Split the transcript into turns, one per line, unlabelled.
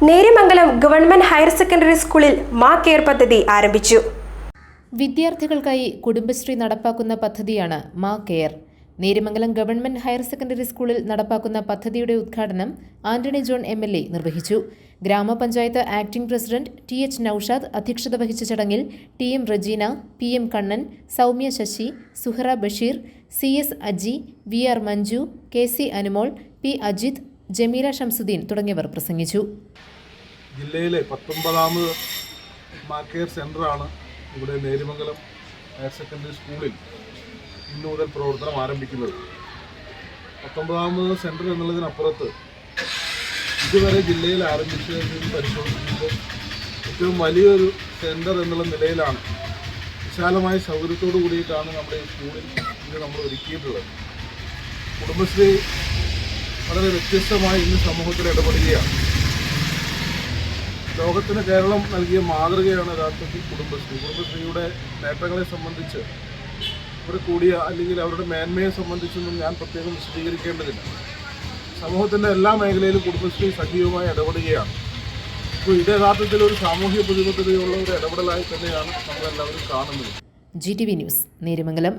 Neriamangalam government higher secondary സ്കൂളിൽ മാ care പദ്ധതി ആരംഭിച്ചു.
വിദ്യാർത്ഥികൾക്കായി കുടുംബശ്രീ നടപ്പാക്കുന്ന പദ്ധതിയാണ് മാ care. Neriamangalam government higher secondary സ്കൂളിൽ നടപ്പാക്കുന്ന പദ്ധതിയുടെ ഉദ്ഘാടനം ആന്റണി ജോൺ MLA നിർവഹിച്ചു. ഗ്രാമപഞ്ചായത്ത് ആക്ടിംഗ് പ്രസിഡന്റ് TH നൌഷാദ് അധ്യക്ഷത വഹിച്ച ചടങ്ങിൽ TM Regina, PM Kannan, Soumya Sasi, Suhara Basheer, CS Aji, VR Manju, KC Anumol, P Ajith, Jameela Shamsuddin തുടങ്ങിയവർ പ്രസംഗിച്ചു.
ജില്ലയിലെ 19ാമത് മാ കെയർ സെൻ്ററാണ് ഇവിടെ നേര്യമംഗലം ഹയർ സെക്കൻഡറി സ്കൂളിൽ ഇന്നു മുതൽ പ്രവർത്തനം ആരംഭിക്കുന്നത്. 19ാമത് സെൻ്റർ എന്നുള്ളതിനപ്പുറത്ത് ഇതുവരെ ജില്ലയിൽ ആരംഭിച്ചതിൽ പരിശോധിക്കുമ്പോൾ ഏറ്റവും വലിയൊരു സെൻ്റർ എന്നുള്ള നിലയിലാണ്, വിശാലമായ സൗകര്യത്തോടു കൂടിയിട്ടാണ് നമ്മുടെ ഈ സ്കൂളിൽ ഇത് നമ്മൾ ഒരുക്കിയിട്ടുള്ളത്. കുടുംബശ്രീ വളരെ വ്യത്യസ്തമായി ഇന്ന് സമൂഹത്തിൽ ഇടപെടുകയാണ്. ലോകത്തിന് കേരളം നൽകിയ മാതൃകയാണ് യഥാർത്ഥത്തിൽ കുടുംബശ്രീയുടെ നേട്ടങ്ങളെ സംബന്ധിച്ച് ഇവിടെ കൂടിയ അല്ലെങ്കിൽ അവരുടെ മേന്മയെ സംബന്ധിച്ചൊന്നും ഞാൻ പ്രത്യേകം വിശദീകരിക്കേണ്ടതില്ല. സമൂഹത്തിൻ്റെ എല്ലാ മേഖലയിലും കുടുംബശ്രീ സജീവമായി ഇടപെടുകയാണ്. അപ്പോൾ ഇത് യഥാർത്ഥത്തിൽ ഒരു സാമൂഹ്യ പ്രതിബദ്ധതയുള്ള ഒരു ഇടപെടലായി തന്നെയാണ് നമ്മളെല്ലാവരും കാണുന്നത്.
GTV news, Neriamangalam.